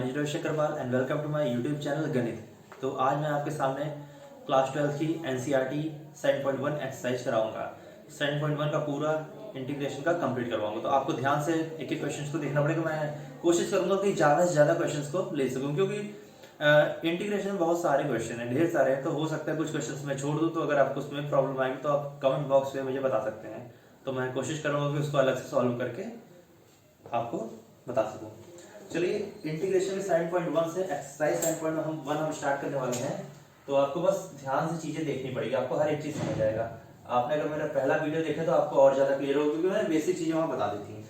Neeraj Shekharpal and welcome to my YouTube channel Ganit. तो आज मैं आपके सामने क्लास 12 की एनसीईआरटी 7.1 एक्सरसाइज कराऊंगा। 7.1 का पूरा इंटीग्रेशन का कंप्लीट करवाऊंगा। तो आपको ध्यान से एक एक क्वेश्चंस को देखना पड़ेगा। मैं कोशिश करूंगा कि ज़्यादा से ज़्यादा क्वेश्चंस को ले सकूं, क्योंकि इंटीग्रेशन में बहुत सारे क्वेश्चन हैं, ढेर सारे हैं। तो हो सकता है कुछ क्वेश्चंस मैं छोड़ दूं। तो अगर आपको उसमें प्रॉब्लम आएगी तो आप कमेंट बॉक्स में मुझे बता सकते हैं। तो मैं कोशिश करूंगा कि उसको अलग से सॉल्व करके आपको बता सकूं। चलिए, इंटीग्रेशन में 7.1 से एक्सरसाइज 7.1 हम स्टार्ट करने वाले हैं। तो आपको बस ध्यान से चीजें देखनी पड़ेगी, आपको हर एक चीज समझ आएगा। आपने अगर मेरा पहला वीडियो देखा तो आपको और ज्यादा क्लियर होगा, क्योंकि मैंने बेसिक चीजें वहां बता दी थी।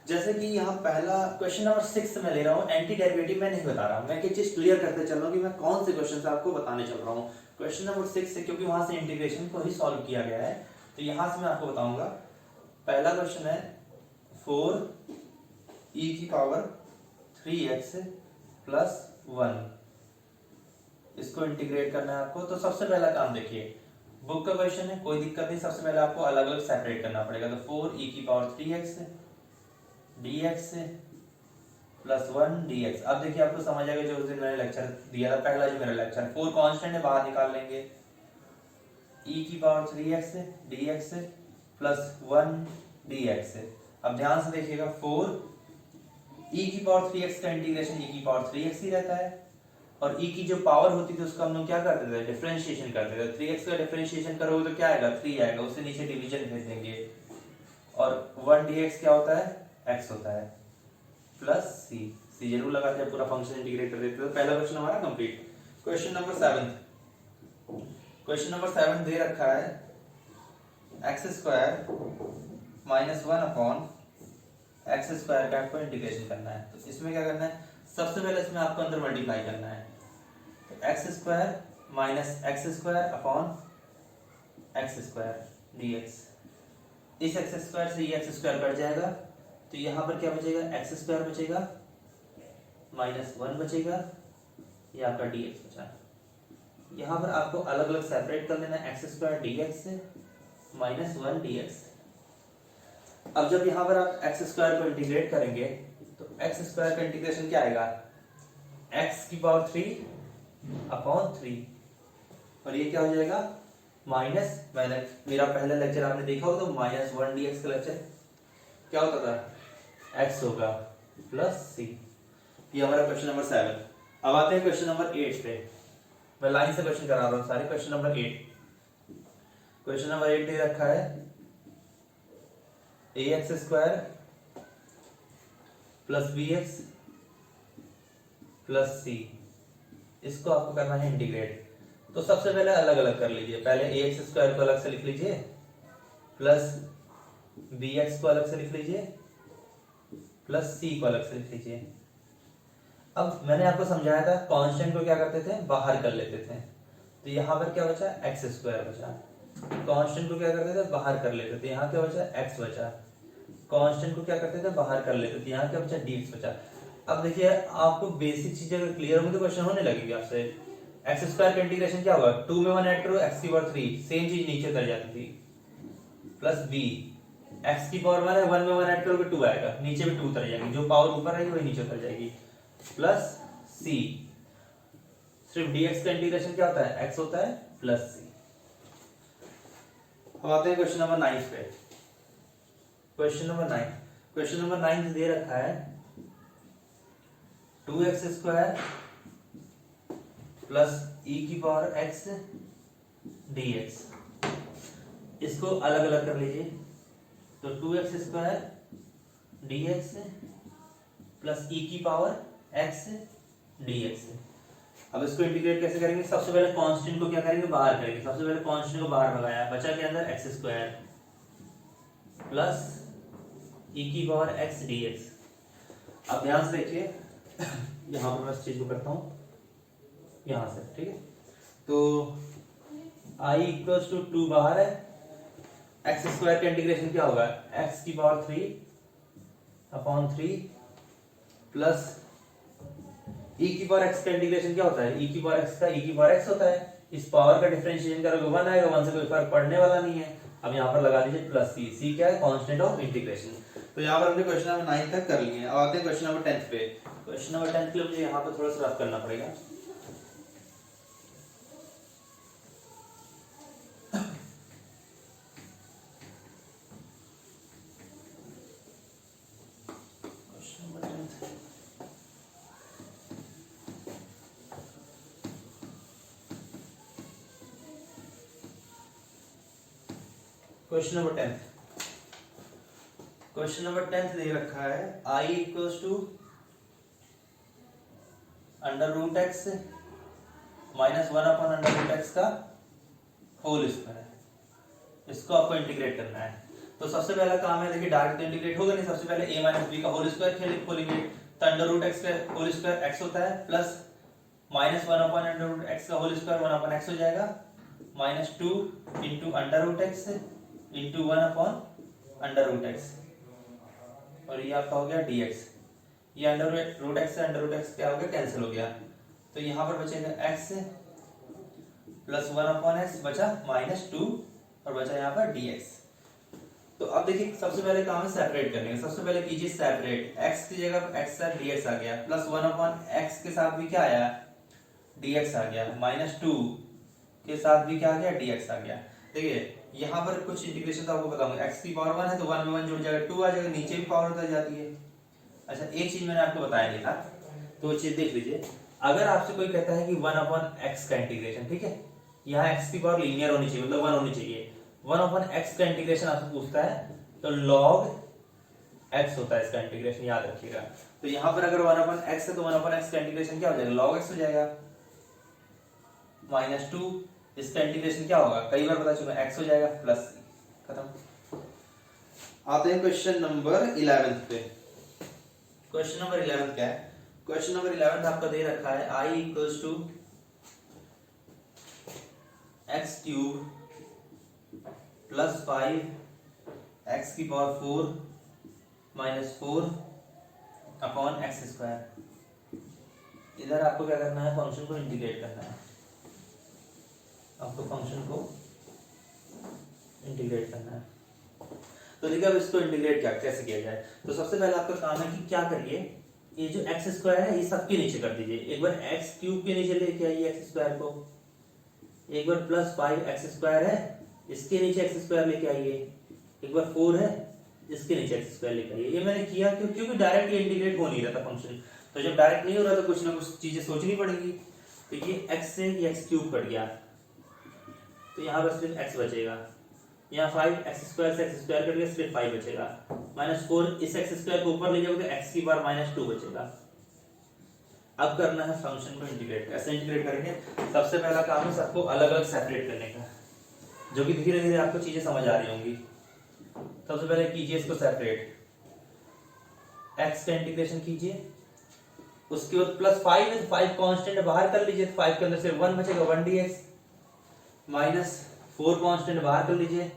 जैसे कि यहाँ पहला क्वेश्चन नंबर 6 में ले रहा हूँ, एंटी डेरिवेटिव मैं नहीं बता रहा हूँ, मैं एक चीज क्लियर करते चल रहा हूँ कि मैं कौन से क्वेश्चन से आपको बताने चल रहा हूँ। क्वेश्चन नंबर 6 से, क्योंकि वहां से इंटीग्रेशन को ही सॉल्व किया गया है, तो यहाँ से मैं आपको बताऊंगा। पहला क्वेश्चन है 4e की पावर 3x प्लस 1, इसको इंटीग्रेट करना है आपको। तो सबसे पहला काम देखिए, बुक का क्वेश्चन है, कोई दिक्कत नहीं। सबसे पहले आपको अलग अलग सेपरेट करना पड़ेगा। तो 4e की power 3x dx plus 1 dx। अब देखिए आपको समझ आएगा, जो उस दिन मैंने लेक्चर दिया था, पहला जो मेरा लेक्चर, 4 कांस्टेंट है, बाहर निकाल लेंगे। e की power 3x dx plus 1 dx। अब ध्यान से देखिएगा, 4 e की पावर 3x का इंटीग्रेशन e की पावर 3x ही रहता है, और e की जो पावर होती थी उसका हम लोग क्या करते थे, डिफरेंशिएशन करते थे। 3x का डिफरेंशिएशन करोगे तो क्या आएगा, 3 आएगा, उससे नीचे डिवीजन भेज देंगे। और 1 dx क्या होता है, x होता है, प्लस c जरूर लगाते हैं, पूरा फंक्शन इंटीग्रेट कर देते हैं। तो पहला क्वेश्चन हमारा कंप्लीट। क्वेश्चन नंबर 7 दे रखा है, x square minus 1 upon x square का आपको इंटीग्रेशन करना है। तो इसमें क्या करना है, सबसे पहले इसमें आपको अंदर मल्टीप्लाई करना है। तो x square minus x square upon x square dx। इस एक्स स्क्वायर से ये एक्स स्क्वायर कट जाएगा, तो यहाँ पर क्या बचेगा, एक्स स्क्वायर बचेगा, माइनस 1 बचेगा, ये आपका dx बचा। यहाँ पर आपको अलग अलग सेपरेट कर लेना है, एक्स स्क्वायर dx से माइनस 1 dx। अब जब यहाँ पर आप एक्स स्क्वायर को इंटीग्रेट करेंगे तो एक्स स्क्वायर का इंटीग्रेशन क्या आएगा, एक्स की पावर 3 अपॉन 3, और ये क्या हो जाएगा, माइनस, मैंने मेरा पहला लेक्चर आपने देखा होगा, तो माइनस 1 dx का लेक्चर क्या होता था, x होगा प्लस c। ये हमारा क्वेश्चन नंबर 7। अब आते हैं क्वेश्चन नंबर 8 पे। मैं लाइन से क्वेश्चन करा रहा हूँ सारे। क्वेश्चन नंबर 8 दे रखा है, ax square plus bx plus c, इसको आपको करना है इंटीग्रेट। तो सबसे पहले अलग अलग कर लीजिए। पहले ax स्क्वायर को अलग से लिख लीजिए, प्लस bx को अलग से लिख लीजिए, प्लस c को अलग से लिख लीजिए। अब मैंने आपको समझाया था, कांस्टेंट को क्या करते थे, बाहर कर लेते थे। तो यहाँ पर क्या बचा, एक्स स्क्वायर बचा। कांस्टेंट को क्या करते थे, बाहर कर लेते थे, यहाँ क्या बचा, x बचा। कांस्टेंट को क्या करते थे, बाहर कर लेते थे, यहाँ क्या बचा, dx बचा। अब देखिए, आपको बेसिक चीजें अगर क्लियर होंगी तो क्वेश्चन होने लगेगी आपसे। एक्स स्क्वायर का इंटीग्रेशन क्या होगा, 2 में 1 ऐड करो, एक्स की पावर 3, सेम चीज नीचे उतर जाती थी, प्लस b, एक्स की पावर 1 है, 1 में 1 ऐड करोगे 2 आएगा, नीचे भी 2 उतर जाएगी, जो पावर ऊपर रहेगी वही नीचे उतर जाएगी, प्लस c। सिर्फ dx का इंटीग्रेशन क्या होता है, x होता है, प्लस c। अब आते हैं क्वेश्चन नंबर 9 पे। क्वेश्चन नंबर 9 दे रखा है, 2x स्क्वायर प्लस e की पावर x dx। इसको अलग अलग कर लीजिए। तो 2x square dx plus e की पावर x dx। अब इसको इंटीग्रेट कैसे करेंगे, सबसे पहले कांस्टेंट को क्या करेंगे, बाहर करेंगे। सबसे पहले कांस्टेंट को बाहर भगाया, बचा के अंदर एक्स स्क्वायर प्लस e की पावर x dx। अब ध्यान से देखिए, यहां पर मैं इस चीज को करता हूं यहां से, ठीक है। तो i इक्वल्स टू 2 बाहर है, एक्स स्क्वायर का इंटीग्रेशन क्या होगा, x की पावर 3 अपॉन 3 प्लस e की पावर x का इंटीग्रेशन क्या होता है, e की पावर x का e की पावर x होता है। इस पावर का डिफरेंशिएशन करोगे 1 आएगा, 1 से कोई फर्क पड़ने वाला नहीं है। अब यहाँ पर लगा दीजिए प्लस c। c क्या है, कांस्टेंट ऑफ इंटीग्रेशन। तो यहाँ पर हमने क्वेश्चन नंबर 9 तक कर लिए। अब आते हैं क्वेश्चन नंबर 10 पे। क्वेश्चन नंबर 10 के लिए मुझे यहाँ पर थोड़ा सा रफ करना पड़ेगा। क्वेश्चन नंबर 10 क्वेश्चन नंबर 10 दे रखा है I equals to under root x minus 1 upon under root x का होल स्क्वायर। इसको आपको इंटीग्रेट करना है। तो सबसे पहला काम है, देखिए डायरेक्ट इंटीग्रेट होगा नहीं, सबसे पहले a माइनस बी का होल स्क्वायर खोलेंगे। तो अंडर रूट एक्स का होल स्क्वायर एक्स होता है, plus minus 1 upon under root x का होल स्क्वायर 1 अपॉन एक्स हो जाएगा, minus 2 into under root x into 1 upon under root x, और ये आपका हो गया dx। ये अंडर रूट एक्स से अंडर रूट एक्स क्या हो गया, कैंसिल हो गया। तो यहाँ पर बचेगा x प्लस 1 अपॉन एक्स बचा माइनस 2 और बचा यहाँ पर dx। तो अब देखिए सबसे पहले काम है सेपरेट करने का। सबसे पहले कीजिए सेपरेट, x की जगह x से dx आ गया, प्लस 1 अपॉन एक्स के साथ भी क्या आया, dx आ गया, माइनस 2 के साथ भी क्या आ गया, dx आ गया। देखिए यहाँ पर कुछ इंटीग्रेशन तो आपको बताऊंगा, x की पावर 1 है तो 1 में 1 जुड़ जाएगा, 2 आ जाएगा, नीचे भी पावर उतर जाती है। अच्छा एक चीज मैंने आपको बताया नहीं था, तो वो चीज देख लीजिए। अगर आपसे कोई कहता है कि 1 अपॉन एक्स का इंटीग्रेशन, ठीक है, यहाँ x की पावर लीनियर होनी चाहिए, मतलब 1 होनी चाहिए। 1 अपॉन एक्स का इंटीग्रेशन आपसे पूछता है तो log x होता है इसका इंटीग्रेशन, याद रखिएगा। तो यहाँ पर अगर 1 अपॉन एक्स है तो 1 अपॉन एक्स का इंटीग्रेशन क्या हो जाएगा, log x हो जाएगा, माइनस 2 इसका इंटीग्रेशन क्या होगा, कई बार बता चुका x हो जाएगा, प्लस खत्म। आते हैं क्वेश्चन नंबर 11 पे। क्वेश्चन नंबर 11 क्या है, क्वेश्चन नंबर 11 आपका दे रखा है I equals to x cube plus 5 x की power 4 minus 4 upon x square. इधर आपको क्या करना है, फंक्शन को इंटीग्रेट करना है। आपको फंक्शन को इंटीग्रेट करना है। तो देखिए अब इसको इंटीग्रेट कैसे किया जाए। तो सबसे पहले आपका काम है कि क्या करिए, ये जो एक्स स्क्वायर है ये सबके नीचे कर दीजिए। एक बार एक्स क्यूब के नीचे लेके आइए एक्स स्क्वायर को, एक बार प्लस 5 एक्स स्क्वायर है इसके नीचे एक्स स्क्वायर लेके आइए, एक बार 4 है इसके नीचे एक्स स्क्वायर लेके आइए। ये मैंने किया क्योंकि डायरेक्ट ये इंटीग्रेट हो नहीं रहा था फंक्शन, तो जब डायरेक्ट नहीं हो रहा तो कुछ ना कुछ चीजें सोचनी पड़ेगी। तो ये एक्स से ये एक्स क्यूब कट गया, तो यहाँ पर सिर्फ x बचेगा, यहाँ 5 एक्स स्क्वायर से एक्स स्क्वायर कट गया, सिर्फ 5 बचेगा, माइनस 4 इस एक्स स्क्वायर को ऊपर ले जाओगे तो x की पावर माइनस 2 बचेगा। अब करना है फंक्शन को इंटीग्रेट। कैसे इंटीग्रेट करेंगे, सबसे पहला काम है सबको अलग अलग सेपरेट करने का, जो कि धीरे धीरे आपको चीजें समझ आ रही होंगी। सबसे पहले कीजिए इसको सेपरेट, x का इंटीग्रेशन कीजिए, उसके बाद प्लस 5 है तो 5 कांस्टेंट बाहर कर लीजिए, तो 5 के अंदर सिर्फ 1 बचेगा 1 dx, माइनस 4 कांस्टेंट बाहर कर लीजिए,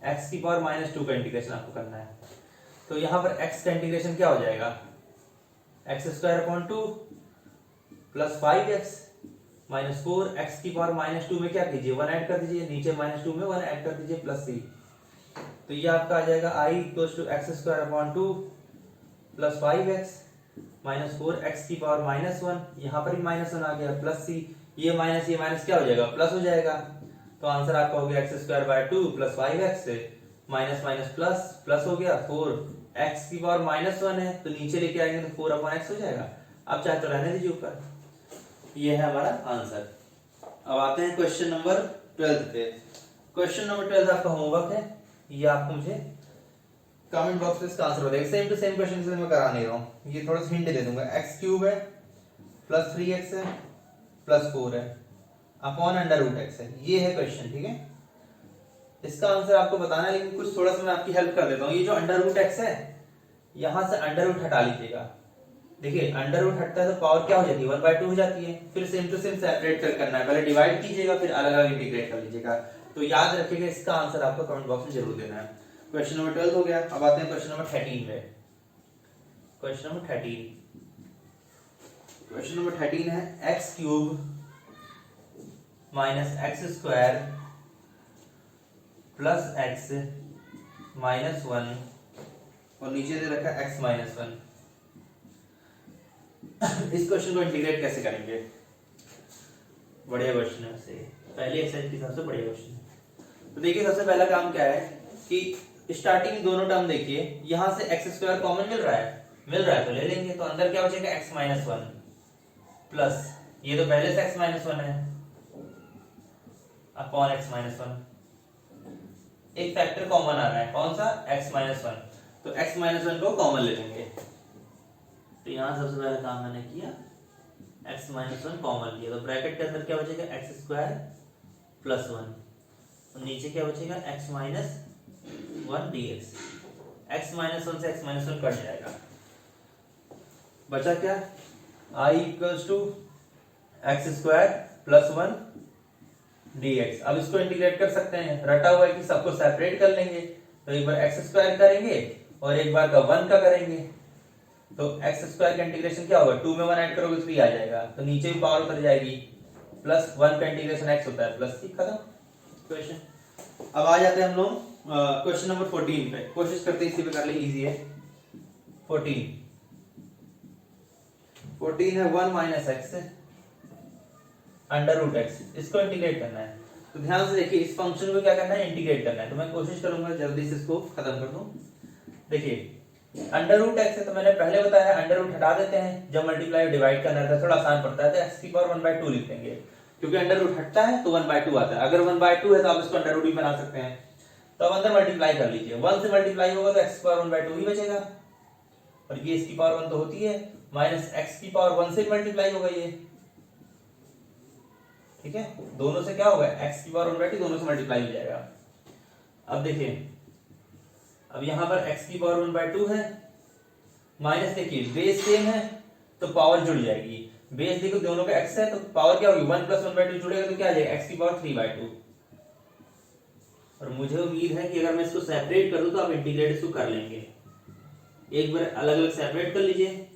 x की पावर माइनस 2 का इंटीग्रेशन आपको करना है। तो यहाँ पर x का इंटीग्रेशन क्या हो जाएगा, x square upon 2 plus 5x minus 4, x की पावर माइनस 2 में क्या कीजिए 1 ऐड कर दीजिए, नीचे माइनस 2 में 1 ऐड कर दीजिए प्लस c। तो ये आपका आ जाएगा i equals to x square upon 2 plus 5x minus 4, x की पावर माइनस 1, यहाँ पर भी माइनस 1 आ गया, प्लस c, ये माइनस क्या हो जाएगा, प्लस हो जाएगा। तो आंसर आपका हो गया x square by 2 plus 5x minus minus plus plus हो गया 4, x की पावर माइनस 1 है तो नीचे लेके आएंगे तो 4 अपॉन x हो जाएगा। अब चाहे तो रहने दीजिए ऊपर, ये है हमारा आंसर। अब आते हैं क्वेश्चन नंबर 12 पे। क्वेश्चन नंबर 12 आपका होमवर्क है, ये आपको मुझे कमेंट बॉक्स में इसका आंसर बताइए। सेम टू सेम क्वेश्चन से मैं करा नहीं रहा हूँ, ये थोड़ा सा हिंट दे दूंगा। एक्स क्यूब है प्लस 3x है प्लस 4 है अपॉन अंडर रूट एक्स है, ये है क्वेश्चन, ठीक है। इसका आंसर आपको बताना है, लेकिन कुछ थोड़ा सा मैं आपकी हेल्प कर देता हूँ। ये जो अंडर रूट एक्स है यहाँ से अंडर रूट हटा लीजिएगा। देखिए अंडर रूट हटता है तो पावर क्या हो जाती है 1/2 हो जाती है। फिर सेम टू सेम सेपरेट करना है, पहले डिवाइड कीजिएगा फिर अलग अलग इंटीग्रेट कर लीजिएगा। तो याद रखिएगा इसका आंसर आपको कमेंट बॉक्स में जरूर देना है। क्वेश्चन नंबर 12 हो गया। अब आते हैं क्वेश्चन नंबर 13 में। क्वेश्चन नंबर 13 है x cube minus x square plus x minus 1 और नीचे दे रखा है एक्स माइनस 1। इस क्वेश्चन को इंटीग्रेट कैसे करेंगे? बढ़िया क्वेश्चन है वैसे, पहले एक्सरसाइज के हिसाब से बढ़िया क्वेश्चन है। तो देखिए सबसे पहला काम क्या है कि स्टार्टिंग दोनों टर्म देखिए, यहां से एक्स स्क्वायर कॉमन मिल रहा है तो ले लेंगे। तो अंदर क्या बचेगा x माइनस वन प्लस ये तो पहले से x माइनस वन है अपॉन x माइनस वन, एक फैक्टर कॉमन आ रहा है, कौन सा? x minus one. तो x माइनस वन को कॉमन ले लेंगे। तो यहां सबसे पहला काम मैंने किया, x माइनस वन कॉमन लिया, तो ब्रैकेट के अंदर क्या बचेगा एक्स स्क्वायर प्लस वन, और नीचे क्या बचेगा x minus one D X. X minus one से एक्स माइनस वन कट जाएगा, बचा क्या? i equals to x square plus one D X. अब इसको इंटीग्रेट कर सकते हैं, रटा हुआ है कि सबको सेपरेट कर लेंगे। तो एक बार एक्स स्क्वायर करेंगे और एक बार का वन का करेंगे। तो एक्स स्क्वायर का इंटीग्रेशन क्या होगा? 2 में 1 ऐड करोगे 3 आ जाएगा, तो नीचे भी पावर उतर जाएगी। प्लस 1 का इंटीग्रेशन x होता है प्लस 3, खत्म क्वेश्चन। अब आ जाते हैं हम लोग क्वेश्चन नंबर 14 पे। कोशिश करते हैं इसी पे कर ले, इजी है। 14 है 1 minus x under root x, इसको इंटीग्रेट करना है। तो ध्यान से देखिए, इस फंक्शन को क्या करना है? इंटीग्रेट करना है। तो मैं कोशिश करूंगा जल्दी से इसको खत्म कर दूं। देखिए अंडर रूट एक्स है, तो मैंने पहले बताया अंडर रूट हटा देते हैं, जब मल्टीप्लाई और डिवाइड करना रहता है थोड़ा आसान पड़ता है, तो एक्स की पावर 1/2 लिख देंगे, क्योंकि अंडर रूट हटता है तो 1/2 आता है। अगर 1/2 है तो आप इसको अंडर रूट भी बना सकते हैं। तो अब अंदर मल्टीप्लाई कर लीजिए, 1 से मल्टीप्लाई होगा तो एक्स की पावर 1/2 ही बचेगा, और ये इसकी पावर 1 तो होती है, माइनस एक्स की पावर 1 से मल्टीप्लाई होगा ये, ठीक है। दोनों से क्या होगा? x की पावर 1/2 दोनों से मल्टीप्लाई हो जाएगा। अब देखिए, अब यहां पर x की पावर 1/2 है, माइनस देखिए बेस सेम है तो पावर जुड़ जाएगी। बेस देखो दोनों का x है तो पावर क्या होगी? 1 + 1/2 जुड़ेगा तो क्या आ जाएगा? x की पावर 3/2। और मुझे उम्मीद है कि अगर मैं इसको सेपरेट कर दूं तो आप इंटीग्रेट इसको कर लेंगे। एक बार अलग अलग सेपरेट कर लीजिए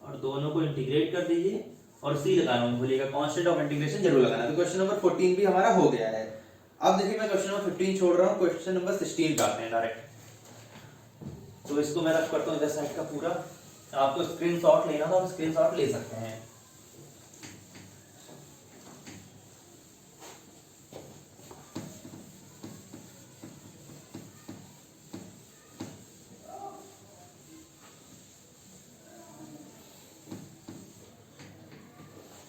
और दोनों को इंटीग्रेट कर दीजिए, और सी लगाना मत भूलिएगा, कांस्टेंट ऑफ इंटीग्रेशन जरूर लगाना। तो क्वेश्चन नंबर 14 भी हमारा हो गया है। अब देखिए मैं क्वेश्चन नंबर 15 छोड़ रहा हूं, क्वेश्चन नंबर 16 पे आते हैं डायरेक्ट। तो इसको मैं रख करता हूं इधर साइड का पूरा, आपको स्क्रीनशॉट लेना तो आप स्क्रीनशॉट ले सकते हैं।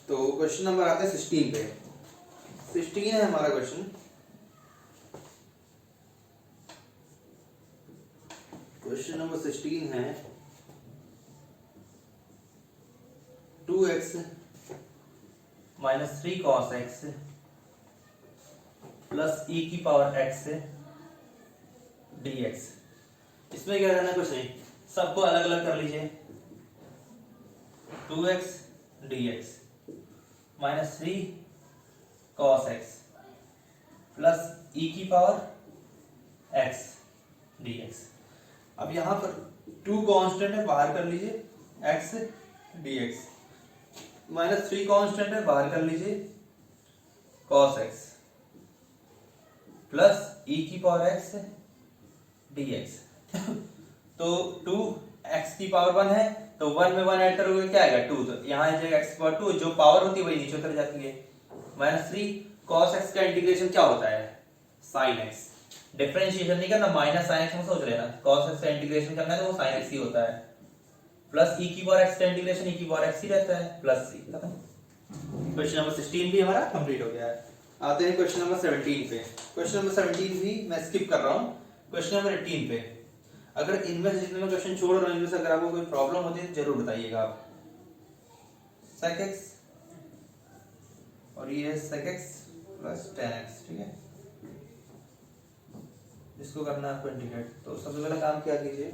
तो क्वेश्चन नंबर आता है 16 पे। 16 है हमारा क्वेश्चन। क्वेश्चन नंबर 16 है 2x minus 3 cos x plus e की पावर x dx। इसमें क्या करना है? कुछ नहीं, सबको अलग अलग कर लीजिए। 2x dx minus 3 cos x plus e की पावर x dx। अब यहां पर 2 कांस्टेंट है, बाहर कर लीजिए x dx, माइनस 3 कांस्टेंट है, बाहर कर लीजिए cos x प्लस e की पावर x dx। तो 2x की पावर 1 है तो 1 में 1 ऐड करोगे क्या आएगा? 2। तो यहाँ आ जाएगा x की पावर 2, जो पावर होती है वही नीचे उतर जाती है। माइनस 3 cos x का इंटीग्रेशन क्या होता है? sin x। डिफरेंशिएशन नहीं करना, माइनस sin x में सोच लेना, cos x का इंटीग्रेशन करना है तो वो sin x ही होता है। प्लस e की पावर x का इंटीग्रेशन e की पावर x ही रहता है, प्लस c। क्वेश्चन नंबर 16 भी हमारा कंप्लीट हो गया है। आते हैं क्वेश्चन नंबर 17 पे। क्वेश्चन नंबर 17 भी मैं स्किप कर रहा हूँ। क्वेश्चन नंबर 18 पे, अगर इनमें से जितने में क्वेश्चन छोड़ रहा हूँ इनमें से अगर आपको कोई प्रॉब्लम होती है तो जरूर बताइएगा आप। sec x और ये sec x plus tan x, ठीक है। इसको करना है आपको इंटीग्रेट। तो सबसे पहला काम क्या कीजिए,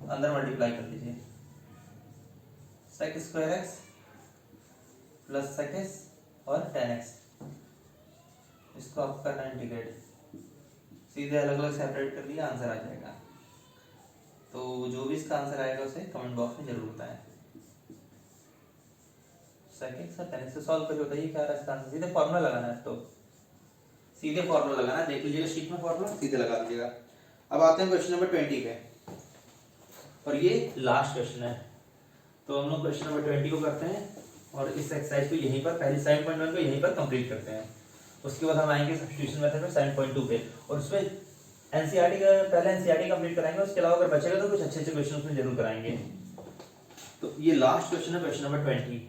अंदर मल्टीप्लाई कर लीजिए, sec square x plus sec x और tan x, इसको आपको करना है इंटीग्रेट। सीधे अलग अलग सेपरेट कर लिया, आंसर आ जाएगा। तो जो भी इसका आंसर आएगा उसे कमेंट बॉक्स में जरूर बताएं। sec x और tan x से सॉल्व करके बताइए क्या है इसका आंसर। सीधे फॉर्मूला लगाना है, तो सीधे फॉर्मूला लगाना है, देख लीजिएगा शीट में फॉर्मूला, सीधे लगा दीजिएगा। अब आते हैं क्वेश्चन नंबर 20 पे। और ये लास्ट क्वेश्चन है। तो हम लोग क्वेश्चन नंबर 20 को करते हैं और इस एक्सरसाइज को यहीं पर पहले 7.1 को यहीं पर कंप्लीट करते हैं। उसके बाद हम आएंगे सब्स्टिट्यूशन मेथड में 7.2 पे, और उसमें एनसीईआरटी का पहले एनसीईआरटी कंप्लीट कराएंगे, उसके अलावा अगर बचेगा तो कुछ अच्छे अच्छे क्वेश्चन उसमें जरूर कराएंगे। तो ये लास्ट क्वेश्चन है, question number 20।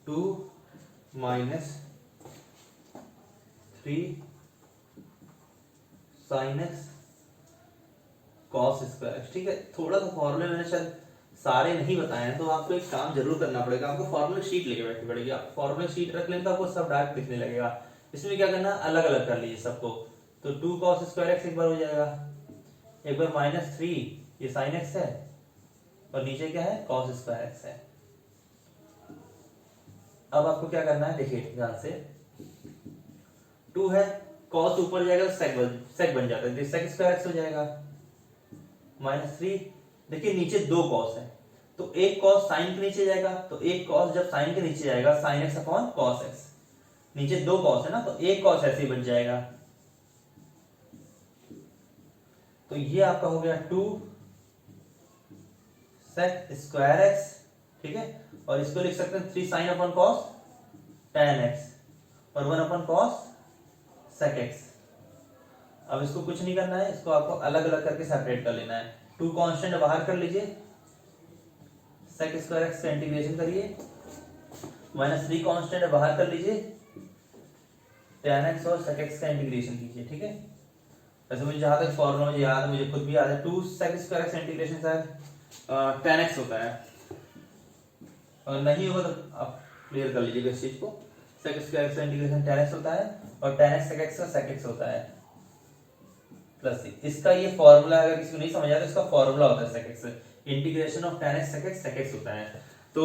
2 - 3 sin x cos square. ठीक है, थोड़ा सा फॉर्मूले मैंने शायद सारे नहीं बताए हैं, तो आपको एक काम जरूर करना पड़ेगा, आपको फॉर्मूला शीट लेके बैठनी पड़ेगी। आप फॉर्मूला शीट रख लें तो आपको सब डायरेक्ट दिखने लगेगा। इसमें क्या करना, अलग अलग कर लीजिए सबको। तो 2 cos स्क्वायर x एक बार हो जाएगा, एक बार -3 ये sin x है, और नीचे क्या है cos स्क्वायर x है। अब आपको क्या करना है, देखिए ध्यान से, 2 है, cos ऊपर जाएगा तो sec बन जाता है, sec स्क्वायर x हो जाएगा, -3, देखिए नीचे 2 cos है, तो एक cos sin के नीचे जाएगा, तो एक cos जब sin के नीचे जाएगा sin x upon cos x, नीचे 2 cos है ना, तो एक cos ऐसे ही बन जाएगा। तो ये आपका हो गया 2 sec स्क्वायर x, ठीक है, और इसको लिख सकते हैं 3 sin upon cos tan x और 1 अपॉन cos sec x। अब इसको कुछ नहीं करना है, इसको आपको अलग अलग करके सेपरेट कर लेना है। 2 कांस्टेंट बाहर कर लीजिए, sec स्क्वायर x का इंटीग्रेशन करिए, -3 कांस्टेंट बाहर कर लीजिए, tan x और sec x का इंटीग्रेशन कीजिए। ठीक है, वैसे मुझे जहां तक फॉर्मूला मुझे याद है, मुझे खुद भी याद है, 2 sec स्क्वायर x इंटीग्रेशन शायद tan x होता है, और नहीं होगा तो आप क्लियर कर लीजिएगा इस चीज को। sec स्क्वायर x का इंटीग्रेशन tan x होता है और tan x sec x का sec x होता है प्लस इसका ये फॉर्मूला, अगर किसी को नहीं समझ आया तो इसका फॉर्मूला होता है sec x, integration of tan x sec x होता है। तो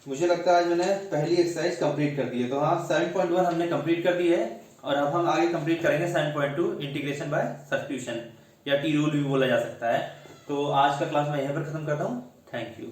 मुझे लगता है आज मैंने पहली एक्सरसाइज कंप्लीट कर दी है। तो हाँ, 7.1 हमने कंप्लीट कर दी है, और अब हम आगे कंप्लीट करेंगे 7.2 इंटीग्रेशन बाय सब्स्टिट्यूशन, या टी रूल भी बोला जा सकता है। तो आज का क्लास मैं यहीं पर खत्म करता हूँ। Thank you.